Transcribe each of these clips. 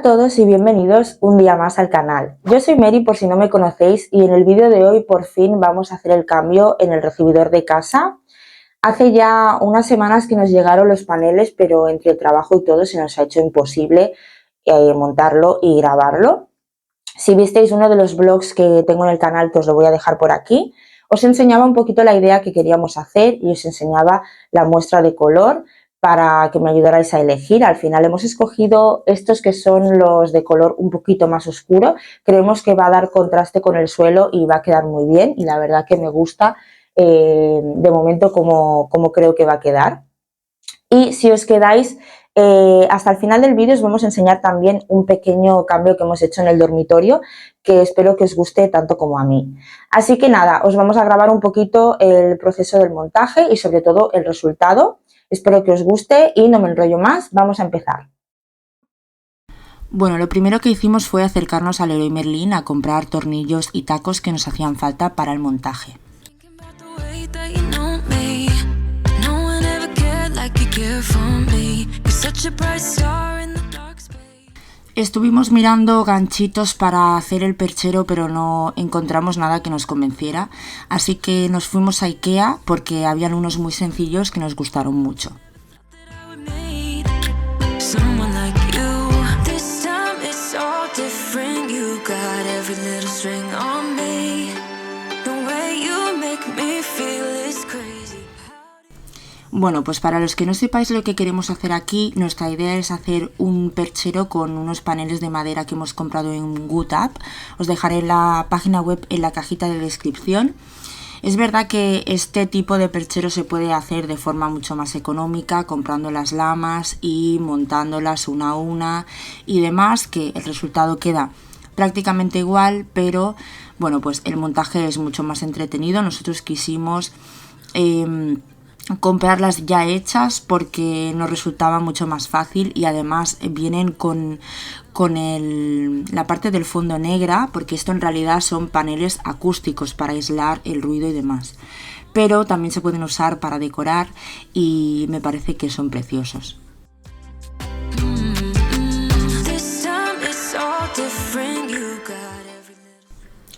todos y bienvenidos un día más al canal. Yo soy Mary por si no me conocéis y en el vídeo de hoy por fin vamos a hacer el cambio en el recibidor de casa. Hace ya unas semanas que nos llegaron los paneles, pero entre el trabajo y todo se nos ha hecho imposible montarlo y grabarlo. Si visteis uno de los vlogs que tengo en el canal, que os lo voy a dejar por aquí, os enseñaba un poquito la idea que queríamos hacer y os enseñaba la muestra de color para que me ayudarais a elegir. Al final hemos escogido estos que son los de color un poquito más oscuro. Creemos que va a dar contraste con el suelo y va a quedar muy bien y la verdad que me gusta de momento como creo que va a quedar. Y si os quedáis hasta el final del vídeo os vamos a enseñar también un pequeño cambio que hemos hecho en el dormitorio que espero que os guste tanto como a mí. Así que nada, os vamos a grabar un poquito el proceso del montaje y sobre todo el resultado. Espero que os guste y no me enrollo más, vamos a empezar. Bueno, lo primero que hicimos fue acercarnos al Leroy Merlin a comprar tornillos y tacos que nos hacían falta para el montaje. Estuvimos mirando ganchitos para hacer el perchero, pero no encontramos nada que nos convenciera, así que nos fuimos a IKEA porque habían unos muy sencillos que nos gustaron mucho. Bueno, pues para los que no sepáis lo que queremos hacer aquí, nuestra idea es hacer un perchero con unos paneles de madera que hemos comprado en Good-Up. Os dejaré la página web en la cajita de descripción. Es verdad que este tipo de perchero se puede hacer de forma mucho más económica, comprando las lamas y montándolas una a una y demás, que el resultado queda prácticamente igual, pero bueno, pues el montaje es mucho más entretenido. Nosotros quisimos comprarlas ya hechas porque nos resultaba mucho más fácil y además vienen con la parte del fondo negra, porque esto en realidad son paneles acústicos para aislar el ruido y demás, pero también se pueden usar para decorar y me parece que son preciosos.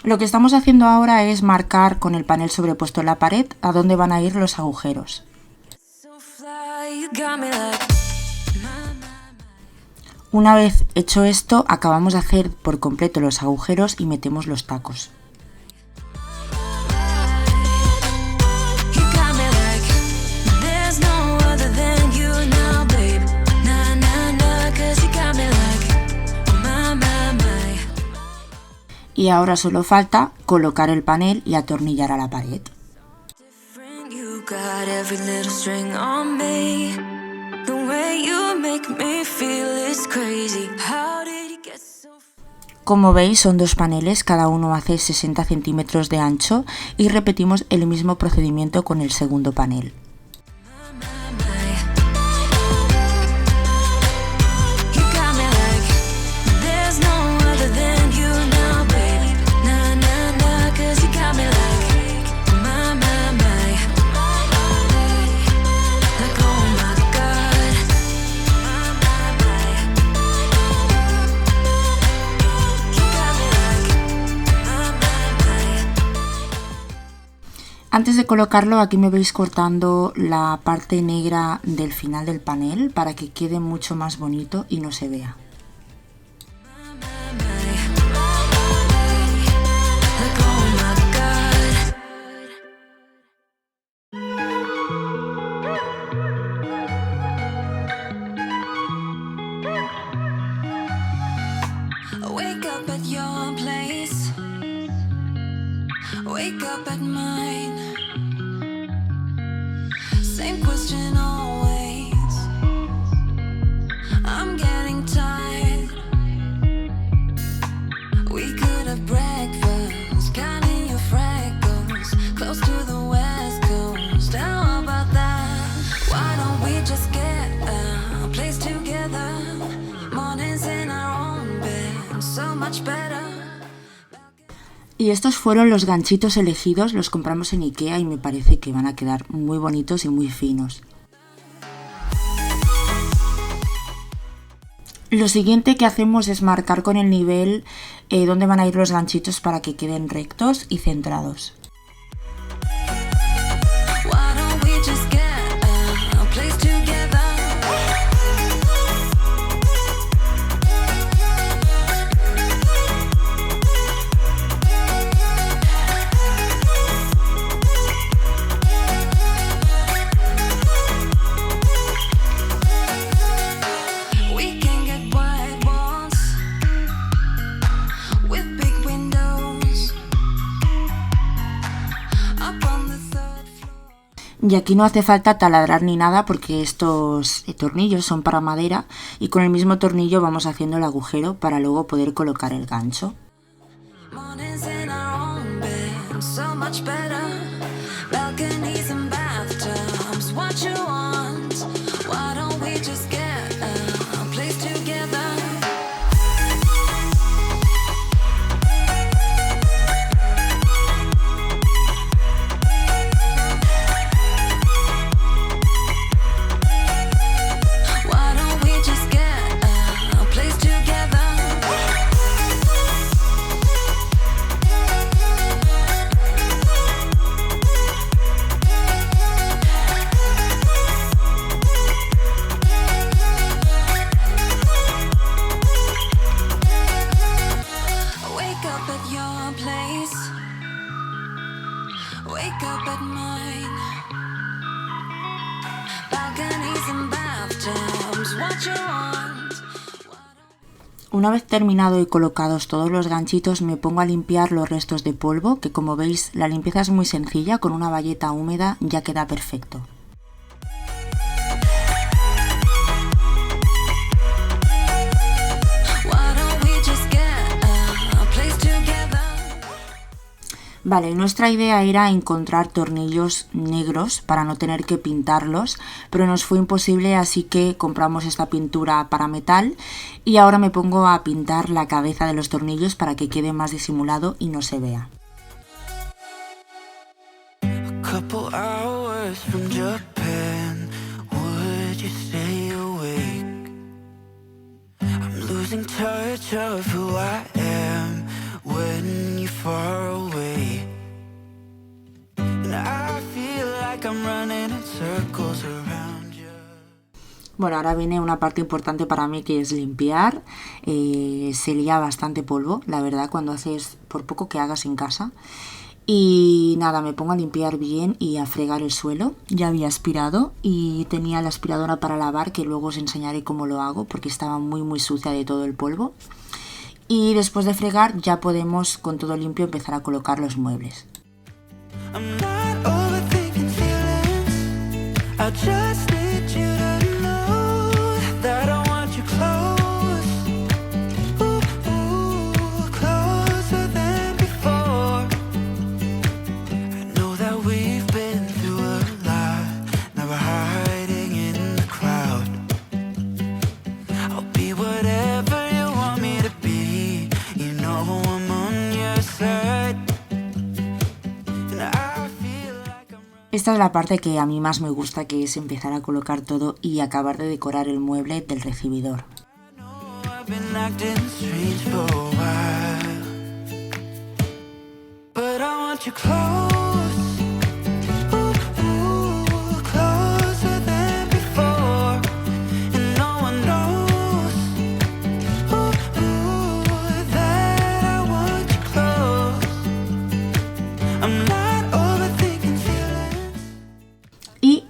Lo que estamos haciendo ahora es marcar con el panel sobrepuesto en la pared a dónde van a ir los agujeros. Una vez hecho esto, acabamos de hacer por completo los agujeros y metemos los tacos. Y ahora solo falta colocar el panel y atornillar a la pared. Como veis, son dos paneles, cada uno hace 60 centímetros de ancho y repetimos el mismo procedimiento con el segundo panel. Antes de colocarlo, aquí me veis cortando la parte negra del final del panel para que quede mucho más bonito y no se vea. Wake up at mine. Same question always. I'm getting tired. We could have breakfast, counting your freckles, close to the west coast. How about that? Why don't we just get a place together? Mornings in our own bed, so much better. Y estos fueron los ganchitos elegidos, los compramos en IKEA y me parece que van a quedar muy bonitos y muy finos. Lo siguiente que hacemos es marcar con el nivel dónde van a ir los ganchitos para que queden rectos y centrados. Y aquí no hace falta taladrar ni nada porque estos tornillos son para madera y con el mismo tornillo vamos haciendo el agujero para luego poder colocar el gancho. Una vez terminado y colocados todos los ganchitos, me pongo a limpiar los restos de polvo, que como veis la limpieza es muy sencilla, con una bayeta húmeda ya queda perfecto. Vale, nuestra idea era encontrar tornillos negros para no tener que pintarlos, pero nos fue imposible, así que compramos esta pintura para metal y ahora me pongo a pintar la cabeza de los tornillos para que quede más disimulado y no se vea. Bueno, ahora viene una parte importante para mí, que es limpiar. Se lía bastante polvo, la verdad, cuando haces, por poco que hagas en casa. Y nada, me pongo a limpiar bien y a fregar el suelo. Ya había aspirado y tenía la aspiradora para lavar, que luego os enseñaré cómo lo hago porque estaba muy sucia de todo el polvo. Y después de fregar ya podemos, con todo limpio, empezar a colocar los muebles. Esta es la parte que a mí más me gusta, que es empezar a colocar todo y acabar de decorar el mueble del recibidor.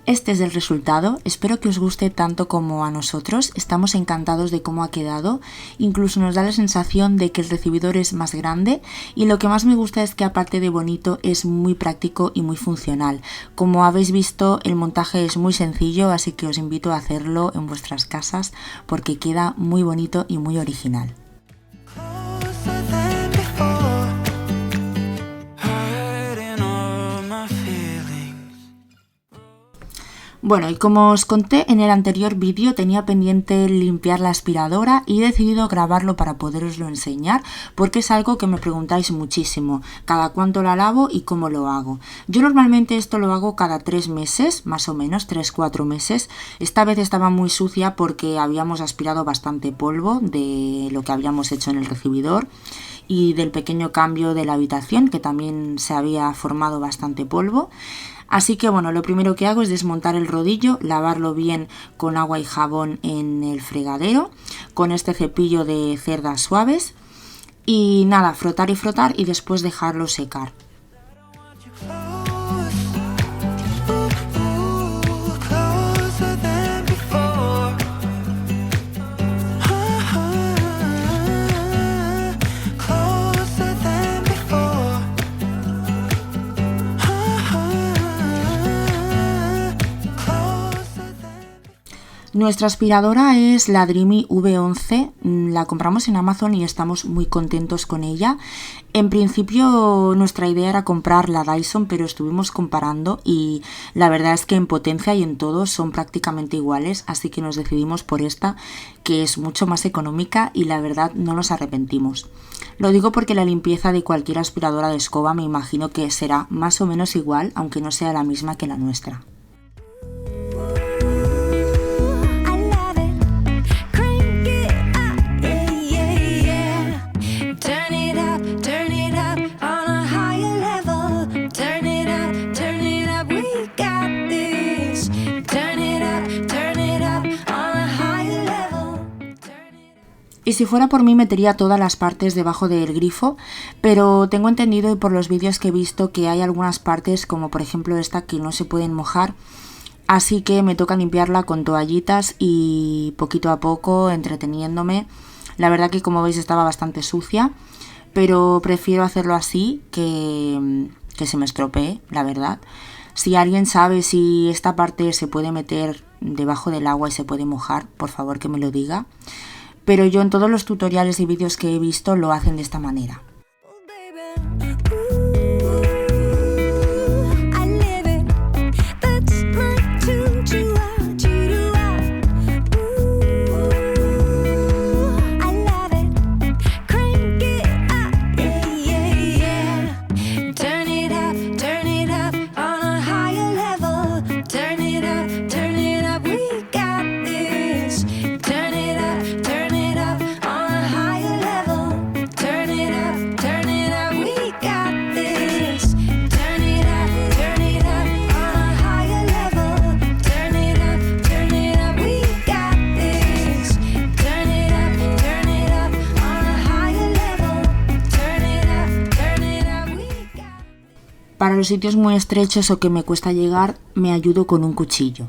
Este es el resultado, espero que os guste tanto como a nosotros, estamos encantados de cómo ha quedado, incluso nos da la sensación de que el recibidor es más grande y lo que más me gusta es que aparte de bonito es muy práctico y muy funcional. Como habéis visto, el montaje es muy sencillo, así que os invito a hacerlo en vuestras casas porque queda muy bonito y muy original. Bueno, y como os conté en el anterior vídeo, tenía pendiente limpiar la aspiradora y he decidido grabarlo para poderoslo enseñar, porque es algo que me preguntáis muchísimo, cada cuánto la lavo y cómo lo hago. Yo normalmente esto lo hago cada 3 meses, más o menos, 3-4 meses. Esta vez estaba muy sucia porque habíamos aspirado bastante polvo de lo que habíamos hecho en el recibidor y del pequeño cambio de la habitación, que también se había formado bastante polvo. Así que bueno, lo primero que hago es desmontar el rodillo, lavarlo bien con agua y jabón en el fregadero, con este cepillo de cerdas suaves y nada, frotar y después dejarlo secar. Nuestra aspiradora es la Dreamy V11, la compramos en Amazon y estamos muy contentos con ella. En principio nuestra idea era comprar la Dyson, pero estuvimos comparando y la verdad es que en potencia y en todo son prácticamente iguales, así que nos decidimos por esta, que es mucho más económica y la verdad no nos arrepentimos. Lo digo porque la limpieza de cualquier aspiradora de escoba me imagino que será más o menos igual, aunque no sea la misma que la nuestra. Y si fuera por mí metería todas las partes debajo del grifo, pero tengo entendido y por los vídeos que he visto que hay algunas partes, como por ejemplo esta, que no se pueden mojar, así que me toca limpiarla con toallitas y poquito a poco, entreteniéndome. La verdad que como veis estaba bastante sucia, pero prefiero hacerlo así que se me estropee, la verdad. Si alguien sabe si esta parte se puede meter debajo del agua y se puede mojar, por favor que me lo diga. Pero yo en todos los tutoriales y vídeos que he visto lo hacen de esta manera. Para los sitios muy estrechos o que me cuesta llegar, me ayudo con un cuchillo.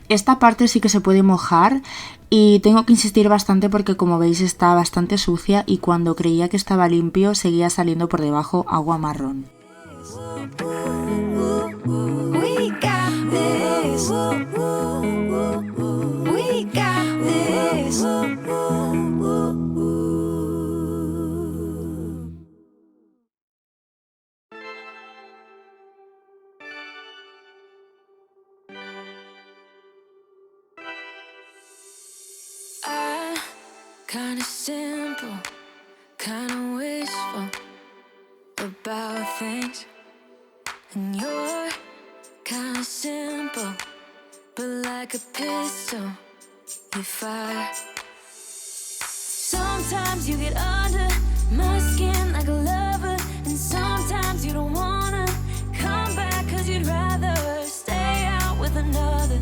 Esta parte sí que se puede mojar y tengo que insistir bastante porque como veis está bastante sucia y cuando creía que estaba limpio seguía saliendo por debajo agua marrón. Kinda simple, kinda wishful about things, and you're kinda simple, but like a pistol, you fire. Sometimes you get under my skin like a lover, and sometimes you don't wanna come back 'cause you'd rather stay out with another.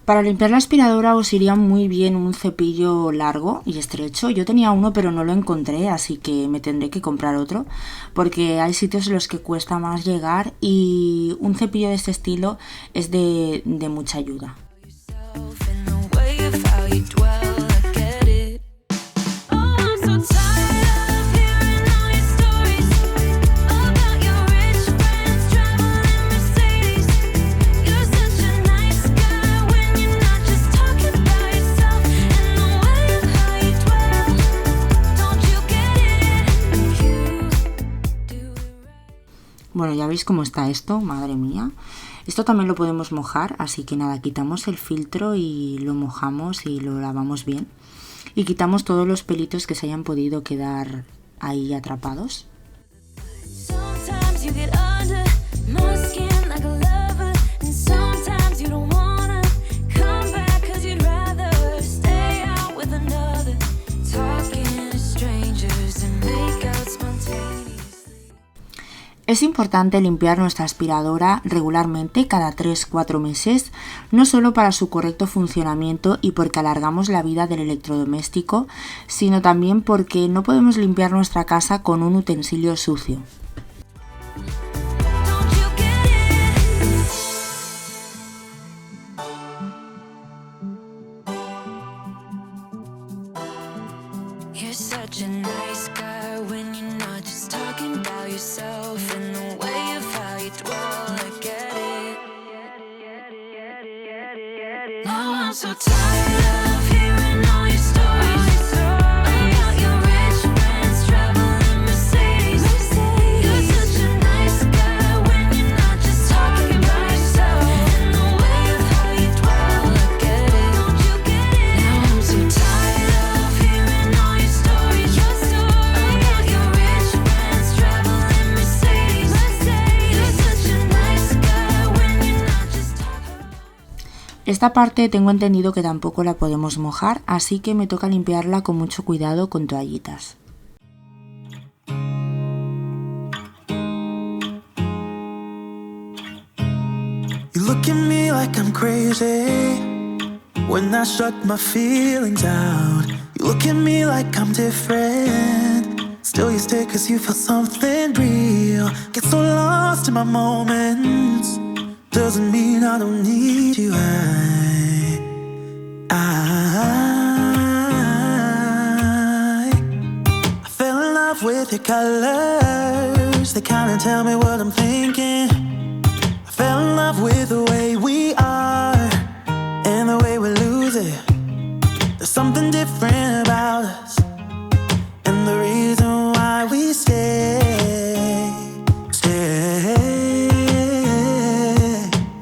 Para limpiar la aspiradora os iría muy bien un cepillo largo y estrecho. Yo tenía uno pero no lo encontré, así que me tendré que comprar otro porque hay sitios en los que cuesta más llegar y un cepillo de este estilo es de mucha ayuda. In the way of how you dwell, I get it. Oh, I'm so tired of hearing all your stories about your rich friends traveling Mercedes. You're such a nice guy when you're not just talking about yourself. In the way of how you dwell, don't you get it? You do it right. Bueno, ya veis cómo está esto, madre mía. Esto también lo podemos mojar, así que nada, quitamos el filtro y lo mojamos y lo lavamos bien. Y quitamos todos los pelitos que se hayan podido quedar ahí atrapados. Sometimes you get under my skin like a lover, and sometimes you don't wanna come back 'cause you'd rather stay out with another, talking to strangers and make out spontaneously. Es importante limpiar nuestra aspiradora regularmente cada 3-4 meses, no solo para su correcto funcionamiento y porque alargamos la vida del electrodoméstico, sino también porque no podemos limpiar nuestra casa con un utensilio sucio. Don't you get it? You're such a nice guy when you're not just talking about yourself. In the way of how you dwell, I get it. Now I'm so tired of hearing all your stories about your rich friends traveling Mercedes. You're such a nice guy when you're not just talking about yourself. In the way of how you dwell, I get it. Don't you get it? Now I'm so tired of hearing all your stories about your rich friends traveling Mercedes. You're such a nice guy when you're not just talking. Esta parte tengo entendido que tampoco la podemos mojar, así que me toca limpiarla con mucho cuidado con toallitas. You look at me like I'm crazy when I shut my feelings out. You look at me like I'm different. Still you stay 'cause you feel something real. Get so lost in my moments. Doesn't mean I don't need you. I fell in love with your colors. They kinda tell me what I'm thinking. I fell in love with the way we are and the way we lose it. There's something different about us, and the reason why we stay.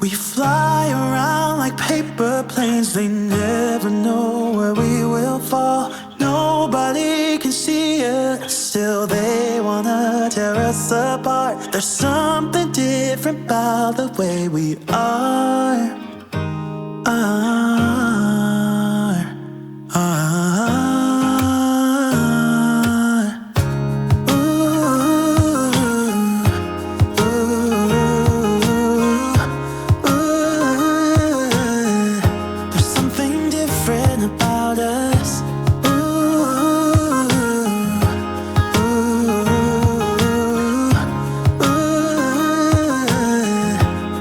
We fly around like paper planes. They never know where we will fall. Nobody can see us, still they wanna tear us apart. There's something different about the way we are. There's something different about us.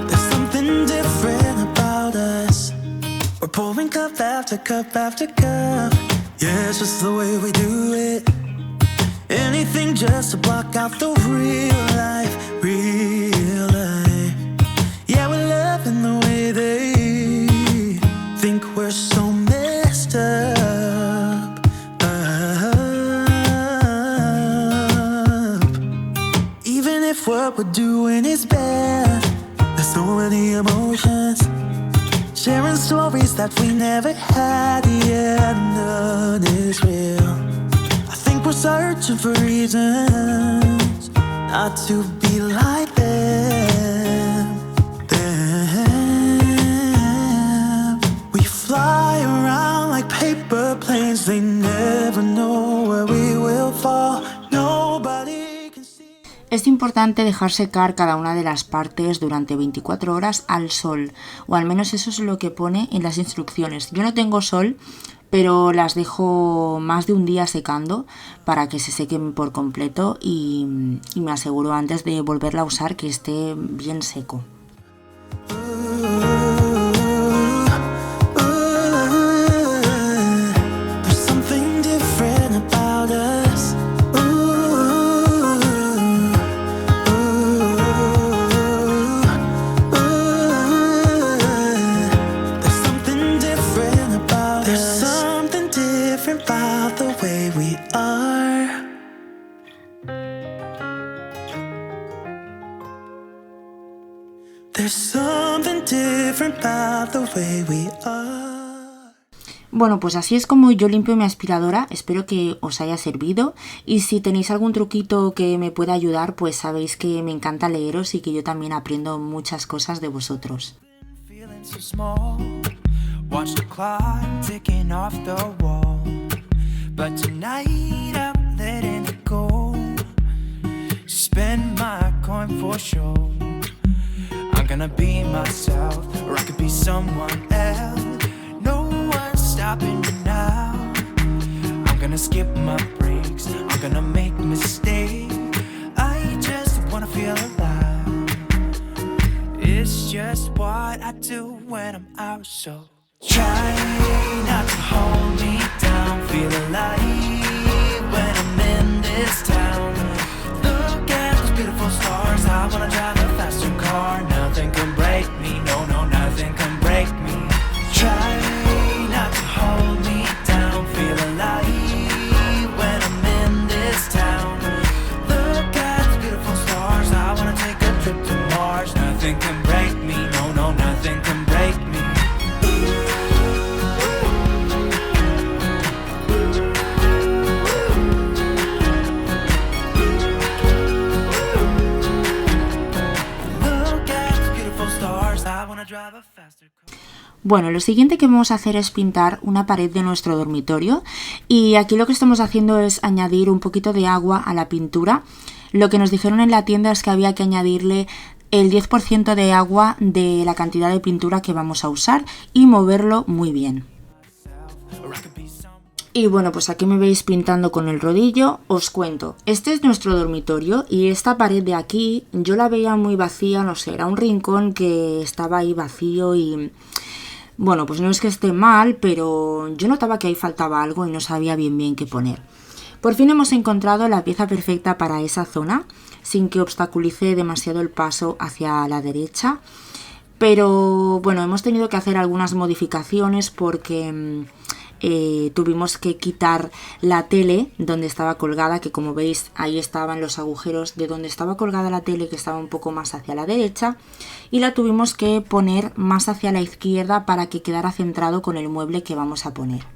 There's something different about us. We're pouring cup after cup after cup. Yeah, it's just the way we do it. Anything just to block out the real life, real life. Yeah, we're loving the way they think we're so messed up. Even if what we're doing is bad, there's so many emotions. Sharing stories that we never had, yeah, none is real. I think we're searching for reasons not to be like them. We fly around like paper planes. They never know where we will fall. Nobody can see. Es importante dejar secar cada una de las partes durante 24 horas al sol, o al menos eso es lo que pone en las instrucciones. Yo no tengo sol, pero las dejo más de un día secando para que se sequen por completo y me aseguro antes de volverla a usar que esté bien seco. There's something different about us. There's something different about us. There's something different about the way we are. There's something different about the way we are. Bueno, pues así es como yo limpio mi aspiradora, espero que os haya servido y si tenéis algún truquito que me pueda ayudar, pues sabéis que me encanta leeros y que yo también aprendo muchas cosas de vosotros. Feeling so small. Watch the clock ticking off the wall. But tonight I'm letting it go. Spend my coin for sure. I'm gonna be myself, or I could be someone else. No one's stopping me now. I'm gonna skip my breaks. I'm gonna make mistakes. I just wanna feel alive. It's just what I do when I'm out, so try not to hold me down. Feel alive when I'm in this town. Look at those beautiful stars. I wanna drive a faster car. Nothing can break me, no, no, nothing can break me. Try not to hold me down. Feel alive when I'm in this town. Look at those beautiful stars. I wanna take a trip to Mars. Nothing can break me, no, no, nothing can break me. Look at those beautiful stars. I wanna drive a faster car. Bueno, lo siguiente que vamos a hacer es pintar una pared de nuestro dormitorio y aquí lo que estamos haciendo es añadir un poquito de agua a la pintura. Lo que nos dijeron en la tienda es que había que añadirle el 10% de agua de la cantidad de pintura que vamos a usar y moverlo muy bien. Y bueno, pues aquí me veis pintando con el rodillo. Os cuento, este es nuestro dormitorio y esta pared de aquí yo la veía muy vacía, no sé, era un rincón que estaba ahí vacío y bueno, pues no es que esté mal, pero yo notaba que ahí faltaba algo y no sabía bien qué poner. Por fin hemos encontrado la pieza perfecta para esa zona, sin que obstaculice demasiado el paso hacia la derecha. Pero bueno, hemos tenido que hacer algunas modificaciones porque tuvimos que quitar la tele donde estaba colgada, que como veis ahí estaban los agujeros de donde estaba colgada la tele, que estaba un poco más hacia la derecha, y la tuvimos que poner más hacia la izquierda para que quedara centrado con el mueble que vamos a poner.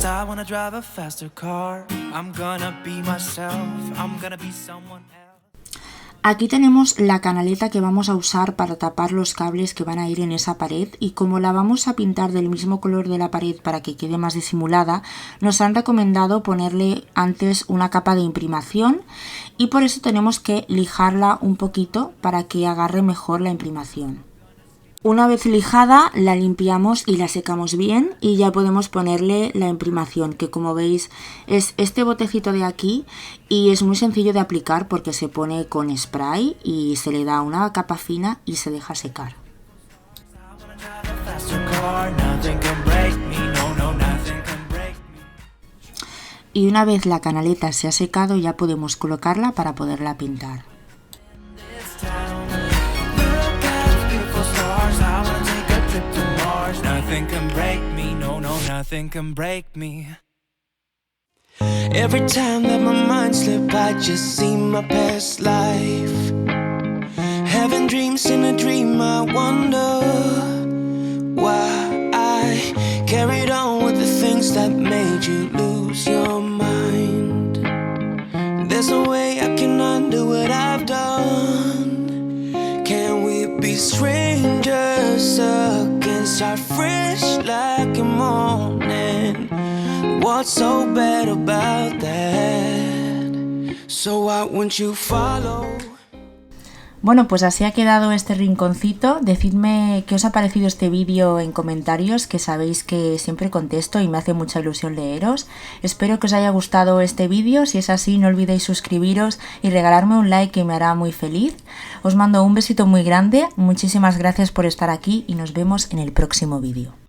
I wanna drive a faster car. I'm gonna be myself. I'm gonna be someone else. Aquí tenemos la canaleta que vamos a usar para tapar los cables que van a ir en esa pared y como la vamos a pintar del mismo color de la pared para que quede más disimulada, nos han recomendado ponerle antes una capa de imprimación y por eso tenemos que lijarla un poquito para que agarre mejor la imprimación. Una vez lijada la limpiamos y la secamos bien y ya podemos ponerle la imprimación, que como veis es este botecito de aquí y es muy sencillo de aplicar porque se pone con spray y se le da una capa fina y se deja secar. Y una vez la canaleta se ha secado ya podemos colocarla para poderla pintar. Nothing can break me, no, no, nothing can break me. Every time that my mind slip, I just see my past life. Having dreams in a dream, I wonder why I carried on with the things that made you lose your mind. There's no way I can undo what I've done. be strangers again, start fresh like a morning. What's so bad about that? So why won't you follow? Bueno, pues así ha quedado este rinconcito. Decidme qué os ha parecido este vídeo en comentarios, que sabéis que siempre contesto y me hace mucha ilusión leeros. Espero que os haya gustado este vídeo. Si es así, no olvidéis suscribiros y regalarme un like, que me hará muy feliz. Os mando un besito muy grande, muchísimas gracias por estar aquí y nos vemos en el próximo vídeo.